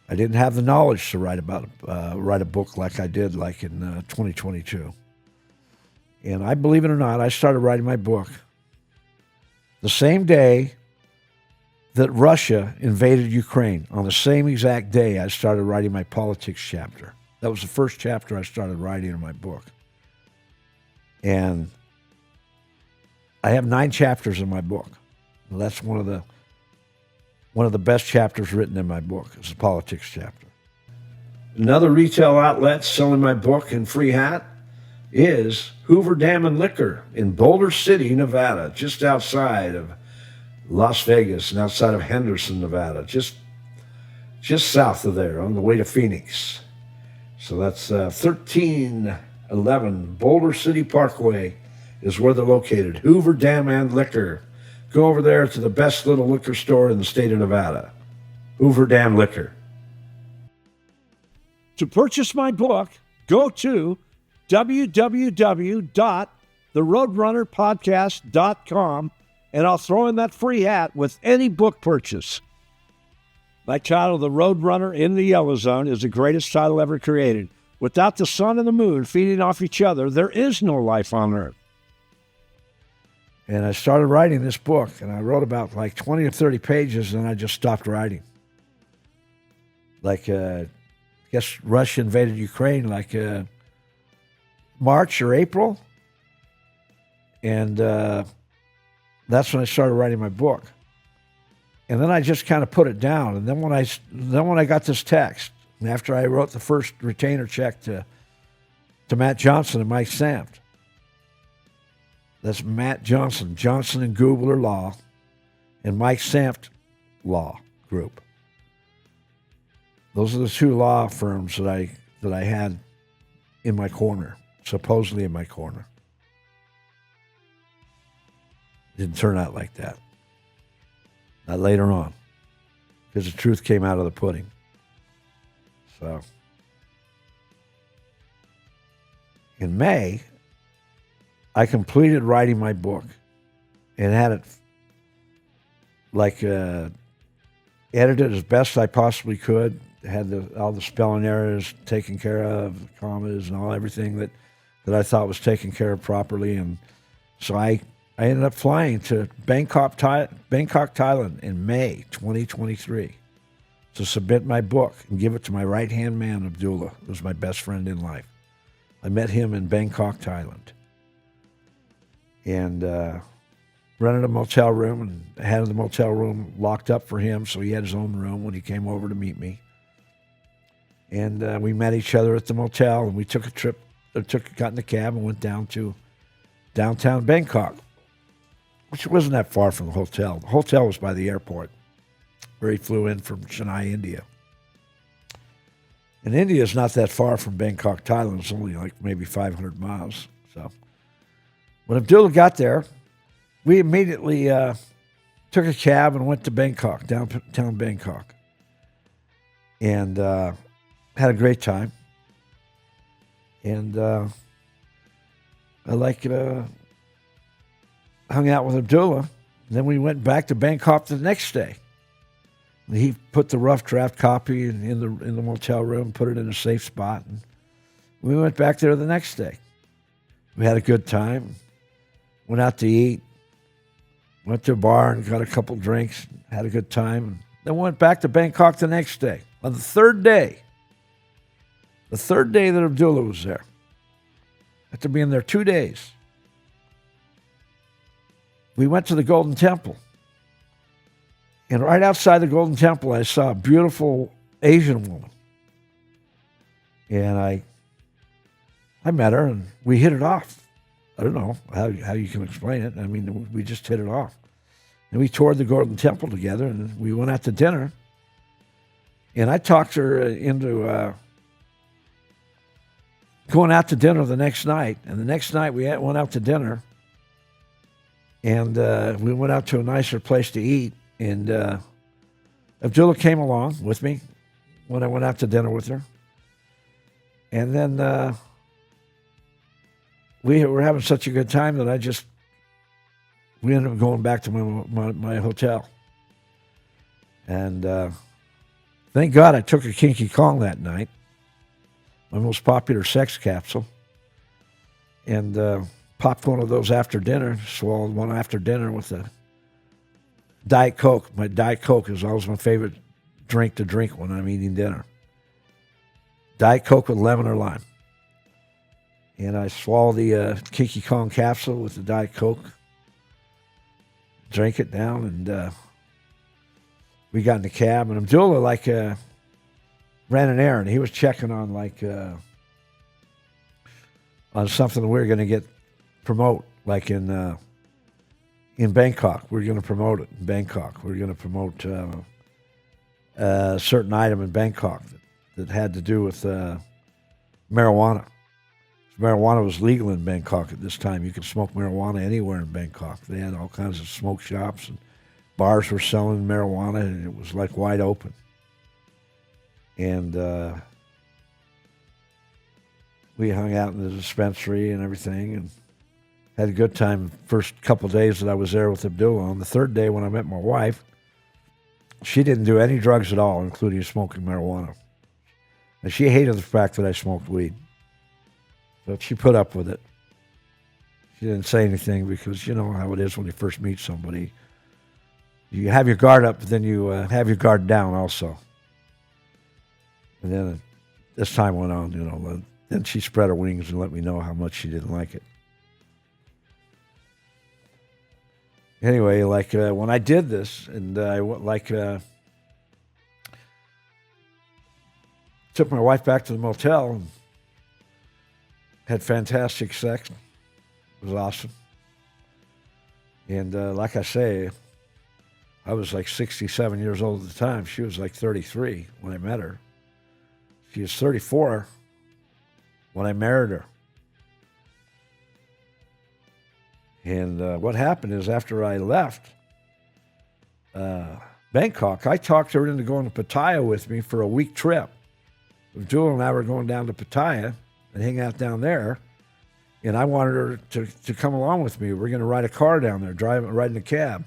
I didn't have the knowledge to write a book like I did, like in 2022. And I believe it or not, I started writing my book the same day that Russia invaded Ukraine. On the same exact day, I started writing my politics chapter. That was the first chapter I started writing in my book. And I have 9 chapters in my book. And that's one of the best chapters written in my book. It's the politics chapter. Another retail outlet selling my book and free hat is Hoover Dam and Liquor in Boulder City, Nevada, just outside of Las Vegas and outside of Henderson, Nevada, just south of there on the way to Phoenix. So that's 1311 Boulder City Parkway is where they're located. Hoover Dam and Liquor. Go over there to the best little liquor store in the state of Nevada. Hoover Dam Liquor. To purchase my book, go to www.theroadrunnerpodcast.com, and I'll throw in that free hat with any book purchase. My title, The Roadrunner in the Yellow Zone, is the greatest title ever created. Without the sun and the moon feeding off each other, there is no life on Earth. And I started writing this book, and I wrote about like 20 or 30 pages, and I just stopped writing. Like, I guess Russia invaded Ukraine like March or April. And that's when I started writing my book. And then I just kind of put it down. And then when I got this text, and after I wrote the first retainer check to Matt Johnson and Mike Samft, that's Matt Johnson, Johnson and Gubler Law, and Mike Samft Law Group. Those are the 2 law firms that I had in my corner, supposedly in my corner. Didn't turn out like that. Not later on, because the truth came out of the pudding. So, in May, I completed writing my book and had it like edited as best I possibly could. Had all the spelling errors taken care of, the commas and everything that I thought was taken care of properly. And so I ended up flying to Bangkok, Thailand in May 2023 to submit my book and give it to my right-hand man, Abdullah, who was my best friend in life. I met him in Bangkok, Thailand. And rented a motel room and had the motel room locked up for him, so he had his own room when he came over to meet me. And we met each other at the motel, and we took a trip, got in the cab and went down to downtown Bangkok, which wasn't that far from the hotel. The hotel was by the airport, where he flew in from Chennai, India. And India is not that far from Bangkok, Thailand. It's only like maybe 500 miles. So when Abdullah got there, we immediately took a cab and went to Bangkok, downtown Bangkok. And had a great time. And I hung out with Abdullah. And then we went back to Bangkok the next day. And he put the rough draft copy in the motel room, put it in a safe spot. And we went back there the next day. We had a good time. Went out to eat. Went to a bar and got a couple drinks. Had a good time. And then went back to Bangkok the next day. On the third day that Abdullah was there. After being there 2 days, we went to the Golden Temple. And right outside the Golden Temple, I saw a beautiful Asian woman. And I met her, and we hit it off. I don't know how you can explain it. I mean, we just hit it off. And we toured the Golden Temple together, and we went out to dinner. And I talked her into going out to dinner the next night. And the next night we went out to dinner. And we went out to a nicer place to eat. And Abdullah came along with me when I went out to dinner with her. And then we were having such a good time that we ended up going back to my hotel. And Thank God I took a Kinky Kong that night, my most popular sex capsule, and popped one of those after dinner, swallowed one after dinner with a Diet Coke. My Diet Coke is always my favorite drink to drink when I'm eating dinner. Diet Coke with lemon or lime. And I swallow the Kinky Kong capsule with the Diet Coke, drink it down, and we got in the cab. And Abdullah, ran an errand. He was checking on, on something we were going to promote, in Bangkok. We were going to promote it in Bangkok. We were going to promote a certain item in Bangkok that had to do with marijuana. Marijuana was legal in Bangkok at this time. You could smoke marijuana anywhere in Bangkok. They had all kinds of smoke shops, and bars were selling marijuana, and it was wide open. And we hung out in the dispensary and everything, and had a good time the first couple of days that I was there with Abdullah. On the third day, when I met my wife, she didn't do any drugs at all, including smoking marijuana. And she hated the fact that I smoked weed. But she put up with it. She didn't say anything because you know how it is when you first meet somebody. You have your guard up, but then you have your guard down also. And then as time went on, then she spread her wings and let me know how much she didn't like it. Anyway, when I did this, and I took my wife back to the motel and had fantastic sex. It was awesome. And like I say, I was 67 years old at the time. She was 33 when I met her. She was 34 when I married her. And what happened is after I left Bangkok, I talked her into going to Pattaya with me for a week trip. Jewel and I were going down to Pattaya and hang out down there. And I wanted her to come along with me. We're going to ride a car down there, ride in a cab.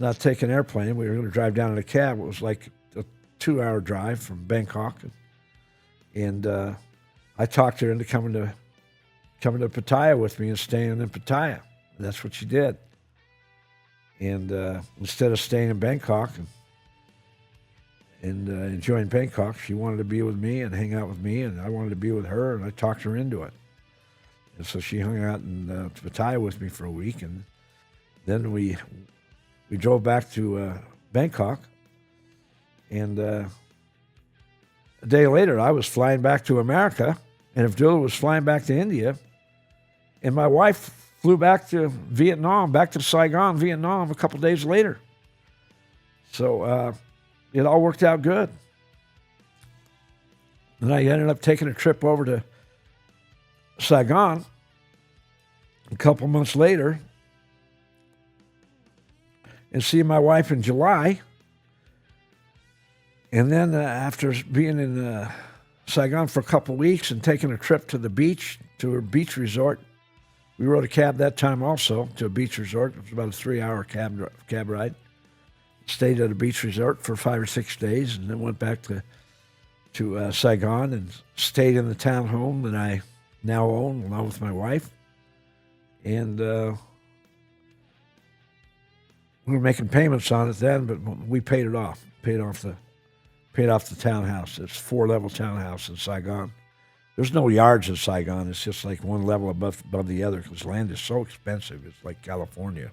Not take an airplane. We were going to drive down in a cab. It was a 2-hour drive from Bangkok. And I talked her into coming to Pattaya with me and staying in Pattaya. And that's what she did. And instead of staying in Bangkok and enjoying Bangkok, she wanted to be with me and hang out with me, and I wanted to be with her, and I talked her into it. And so she hung out in Pattaya with me for a week, and then we drove back to Bangkok, and a day later I was flying back to America, and Abdullah was flying back to India, and my wife flew back to Vietnam, back to Saigon, Vietnam, a couple days later. So it all worked out good. And I ended up taking a trip over to Saigon a couple months later and seeing my wife in July. And then after being in Saigon for a couple weeks and taking a trip to the beach, to her beach resort, we rode a cab that time also to a beach resort. It was about a 3-hour cab ride. Stayed at a beach resort for 5 or 6 days, and then went back to Saigon and stayed in the townhome that I now own along with my wife. And we were making payments on it then, but we paid it off. Paid off the townhouse. It's a 4-level townhouse in Saigon. There's no yards in Saigon. It's just one level above the other because land is so expensive. It's like California.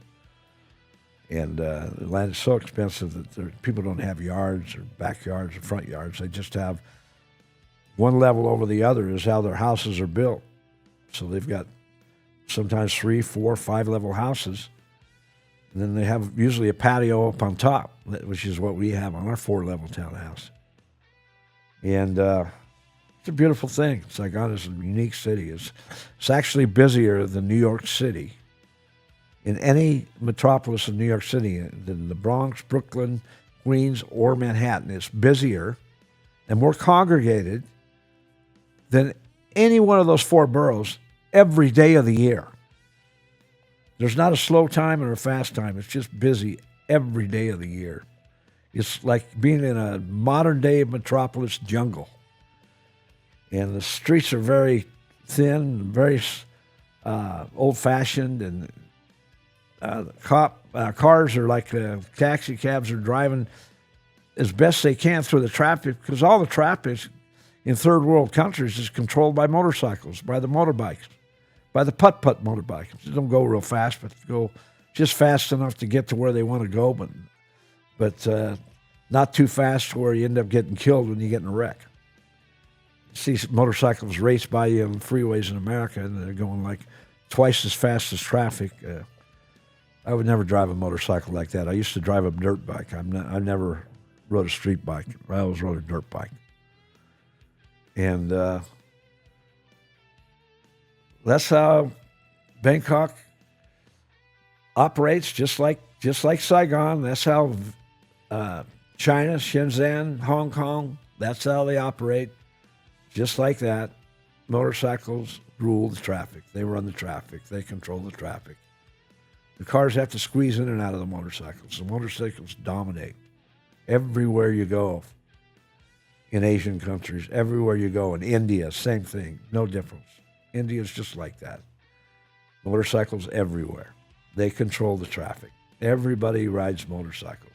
And the land is so expensive that people don't have yards or backyards or front yards. They just have one level over the other is how their houses are built. So they've got sometimes 3, 4, 5-level houses. And then they have usually a patio up on top, which is what we have on our 4-level townhouse. And it's a beautiful thing. Saigon is a unique city. It's actually busier than New York City. In any metropolis in New York City, than the Bronx, Brooklyn, Queens, or Manhattan, it's busier and more congregated than any one of those 4 boroughs every day of the year. There's not a slow time or a fast time. It's just busy every day of the year. It's like being in a modern-day metropolis jungle. And the streets are very thin, very old-fashioned, and cars are like taxi cabs are driving as best they can through the traffic, because all the traffic in third world countries is controlled by motorcycles, by the motorbikes, by the putt-putt motorbikes. They don't go real fast, but go just fast enough to get to where they want to go, but not too fast to where you end up getting killed when you get in a wreck. You see motorcycles race by you on freeways in America, and they're going like twice as fast as traffic. I would never drive a motorcycle like that. I used to drive a dirt bike. I never rode a street bike. I always rode a dirt bike. And that's how Bangkok operates, just like Saigon. That's how China, Shenzhen, Hong Kong, that's how they operate. Just like that. Motorcycles rule the traffic. They run the traffic. They control the traffic. The cars have to squeeze in and out of the motorcycles. The motorcycles dominate everywhere you go. In Asian countries, everywhere you go. In India, same thing, no difference. India is just like that. Motorcycles everywhere. They control the traffic. Everybody rides motorcycles.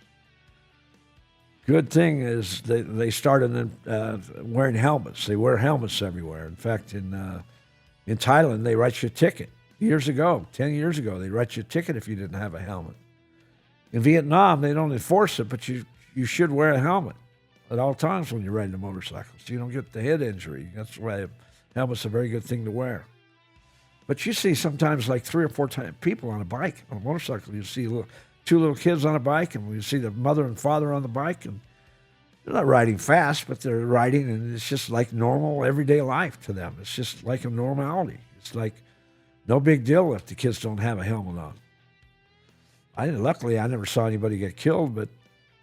Good thing is they started wearing helmets. They wear helmets everywhere. In fact, in Thailand, they write you a ticket. 10 years ago, they write you a ticket if you didn't have a helmet. In Vietnam, they don't enforce it, but you should wear a helmet at all times when you're riding a motorcycle, so you don't get the head injury. That's why a helmet's a very good thing to wear. But you see sometimes like 3 or 4 people on a bike, on a motorcycle. You see two little kids on a bike, and you see the mother and father on the bike, and they're not riding fast, but they're riding, and it's just like normal everyday life to them. It's just like a normality. It's like no big deal if the kids don't have a helmet on. Luckily, I never saw anybody get killed, but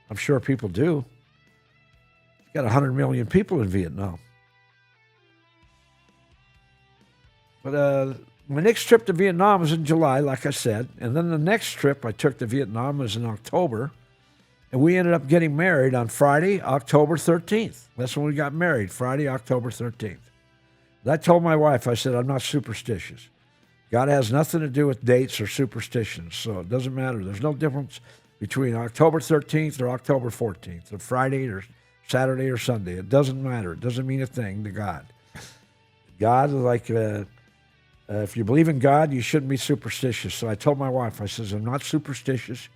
I'm sure people do. You got 100 million people in Vietnam. But my next trip to Vietnam was in July, like I said. And then the next trip I took to Vietnam was in October. And we ended up getting married on Friday, October 13th. That's when we got married, Friday, October 13th. And I told my wife, I said, I'm not superstitious. God has nothing to do with dates or superstitions, so it doesn't matter. There's no difference between October 13th or October 14th, or Friday or Saturday or Sunday. It doesn't matter. It doesn't mean a thing to God. God, like, if you believe in God, you shouldn't be superstitious. So I told my wife, I says, I'm not superstitious.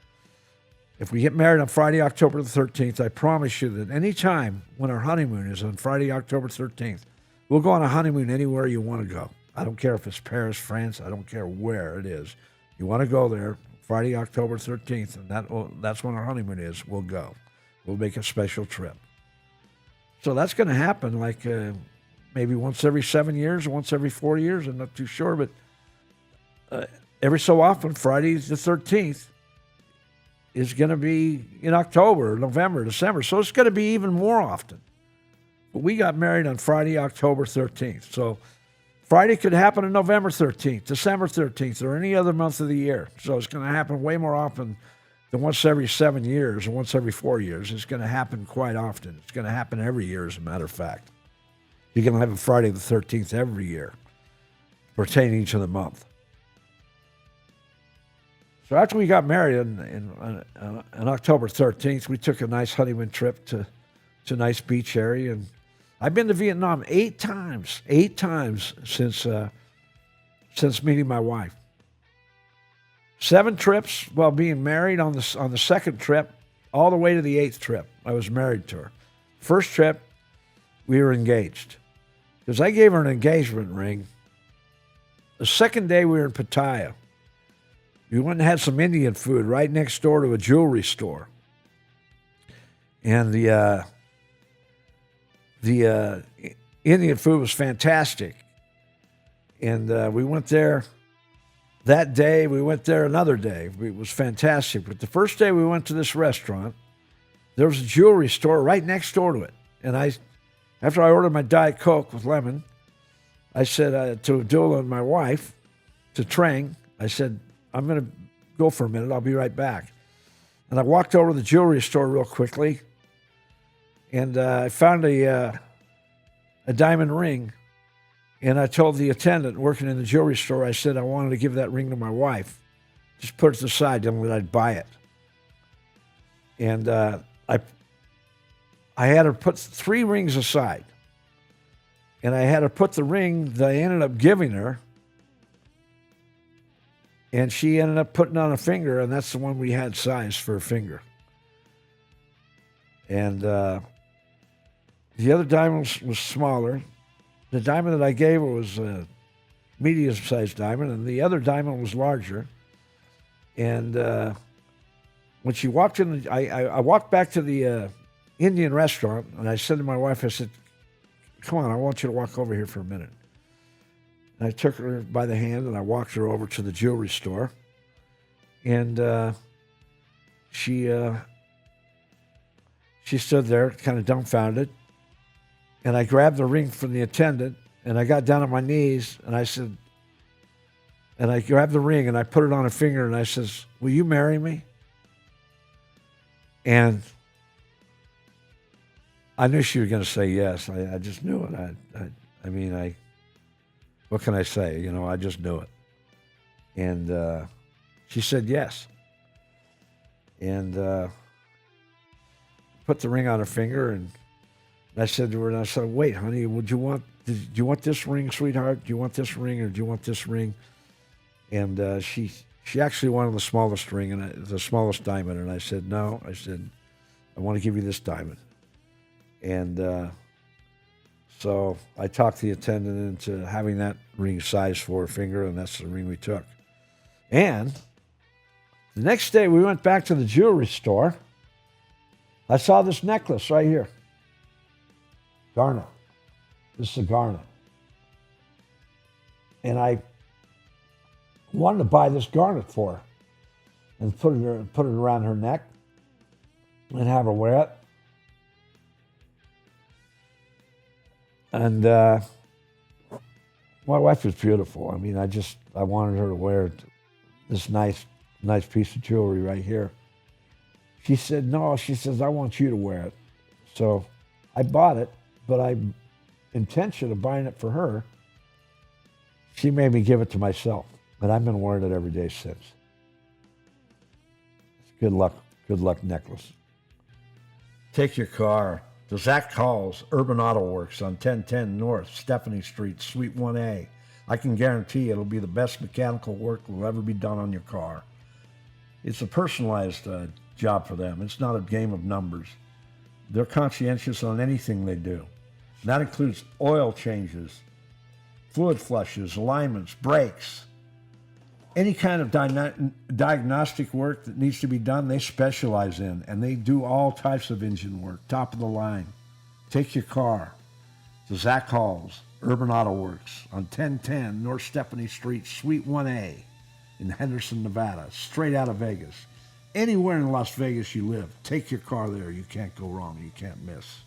If we get married on Friday, October the 13th, I promise you that any time when our honeymoon is on Friday, October 13th, we'll go on a honeymoon anywhere you want to go. I don't care if it's Paris, France. I don't care where it is. You want to go there, Friday, October 13th, and that's when our honeymoon is. We'll go. We'll make a special trip. So that's going to happen like maybe once every 7 years, or once every 4 years. I'm not too sure, but every so often, Friday the 13th is going to be in October, November, December. So it's going to be even more often. But we got married on Friday, October 13th. So Friday could happen on November 13th, December 13th, or any other month of the year. So it's going to happen way more often than once every 7 years or once every 4 years. It's going to happen quite often. It's going to happen every year, as a matter of fact. You're going to have a Friday the 13th every year pertaining to the month. So after we got married on October 13th, we took a nice honeymoon trip to a nice beach area, and I've been to Vietnam 8 times since meeting my wife. 7 trips while being married on the second trip, all the way to the 8th trip. I was married to her. First trip, we were engaged. Because I gave her an engagement ring. The second day we were in Pattaya. We went and had some Indian food right next door to a jewelry store. And the Indian food was fantastic. And we went there that day. We went there another day. It was fantastic. But the first day we went to this restaurant, there was a jewelry store right next door to it. And after I ordered my Diet Coke with lemon, I said to Abdullah and my wife, to Trang, I said, I'm going to go for a minute. I'll be right back. And I walked over to the jewelry store real quickly, and I found a diamond ring. And I told the attendant working in the jewelry store, I said I wanted to give that ring to my wife. Just put it to the side, then I'd buy it. And I had her put 3 rings aside. And I had her put the ring that I ended up giving her. And she ended up putting on a finger, and that's the one we had sized for a finger. And the other diamond was smaller. The diamond that I gave her was a medium-sized diamond, and the other diamond was larger. And when she walked in, I walked back to the Indian restaurant, and I said to my wife, I said, come on, I want you to walk over here for a minute. And I took her by the hand, and I walked her over to the jewelry store. And she stood there kind of dumbfounded. And I grabbed the ring from the attendant, and I got down on my knees, and I said, and I grabbed the ring, and I put it on her finger, and I says, will you marry me? And I knew she was going to say yes. I just knew it. I mean, what can I say? You know, I just knew it. And she said yes. And put the ring on her finger, and I said to her, and I said, wait, honey, do you want this ring, sweetheart? Do you want this ring, or do you want this ring? And she actually wanted the smallest ring, and the smallest diamond. And I said, no. I said, I want to give you this diamond. And so I talked the attendant into having that ring sized for her finger, and that's the ring we took. And the next day we went back to the jewelry store. I saw this necklace right here. Garnet. This is a garnet. And I wanted to buy this garnet for her and put it around her neck and have her wear it. And my wife was beautiful. I mean, I wanted her to wear this nice piece of jewelry right here. She said, no, she says, I want you to wear it. So I bought it, but intention of buying it for her, she made me give it to myself. And I've been wearing it every day since. It's good luck necklace. Take your car. The Zach Calls Urban Auto Works on 1010 North Stephanie Street, Suite 1A. I can guarantee it'll be the best mechanical work that will ever be done on your car. It's a personalized job for them. It's not a game of numbers. They're conscientious on anything they do. And that includes oil changes, fluid flushes, alignments, brakes. Any kind of diagnostic work that needs to be done, they specialize in, and they do all types of engine work, top of the line. Take your car to Zach Hall's Urban Auto Works on 1010 North Stephanie Street, Suite 1A in Henderson, Nevada, straight out of Vegas. Anywhere in Las Vegas you live, take your car there. You can't go wrong. You can't miss.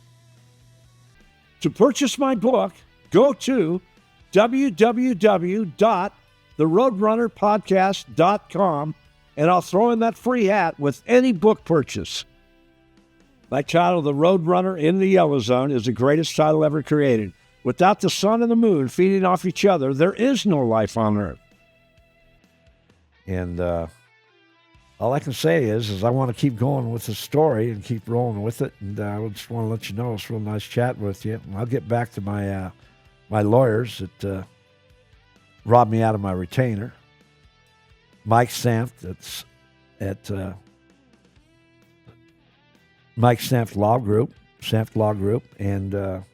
To purchase my book, go to www.theroadrunnerpodcast.com, and I'll throw in that free hat with any book purchase. My title, The Roadrunner in the Yellow Zone, is the greatest title ever created. Without the sun and the moon feeding off each other, there is no life on Earth. And all I can say is I want to keep going with the story and keep rolling with it. And I just want to let you know it's real nice chatting with you. And I'll get back to my my lawyers that robbed me out of my retainer. Mike Sanft, that's at Mike Sanft Law Group, and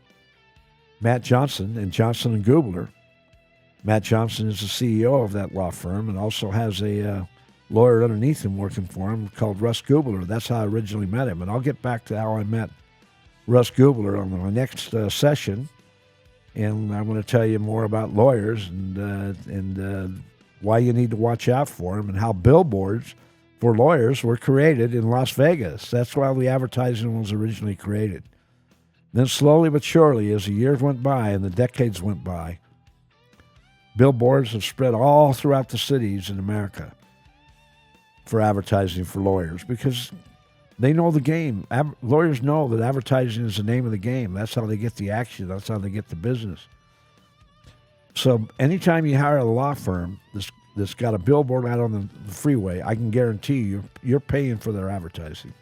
Matt Johnson and Johnson and Gubler. Matt Johnson is the CEO of that law firm and also has a lawyer underneath him working for him called Russ Gubler. That's how I originally met him. And I'll get back to how I met Russ Gubler on my next session. And I'm going to tell you more about lawyers and why you need to watch out for them and how billboards for lawyers were created in Las Vegas. That's why the advertising was originally created. Then slowly but surely, as the years went by and the decades went by, billboards have spread all throughout the cities in America. for advertising for lawyers because they know the game. Lawyers know that advertising is the name of the game. That's how they get the action. That's how they get the business. So anytime you hire a law firm that's got a billboard out on the freeway, I can guarantee you're paying for their advertising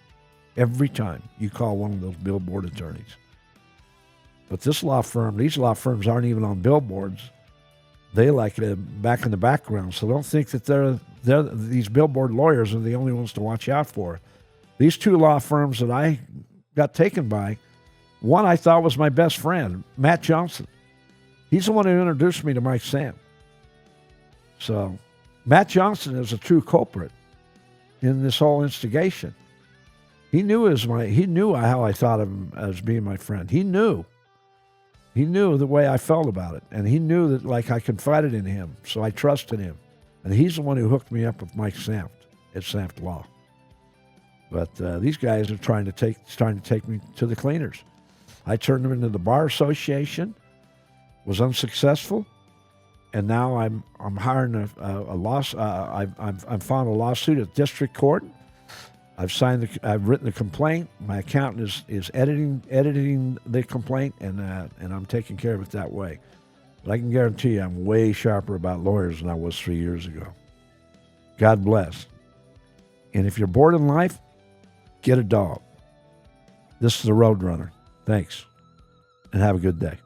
every time you call one of those billboard attorneys. But these law firms aren't even on billboards. They like it back in the background. So don't think that these billboard lawyers are the only ones to watch out for. These two law firms that I got taken by, one I thought was my best friend, Matt Johnson. He's the one who introduced me to Mike Sam. So Matt Johnson is a true culprit in this whole instigation. He knew how I thought of him as being my friend. He knew the way I felt about it, and he knew that I confided in him, so I trusted him. And he's the one who hooked me up with Mike Samft at Samft Law. But these guys are trying to take me to the cleaners. I turned them into the Bar Association, was unsuccessful, and now I'm hiring a lawsuit. I've filed a lawsuit at district court. I've written the complaint. My accountant is editing the complaint, and I'm taking care of it that way. But I can guarantee you I'm way sharper about lawyers than I was 3 years ago. God bless. And if you're bored in life, get a dog. This is the Roadrunner. Thanks, and have a good day.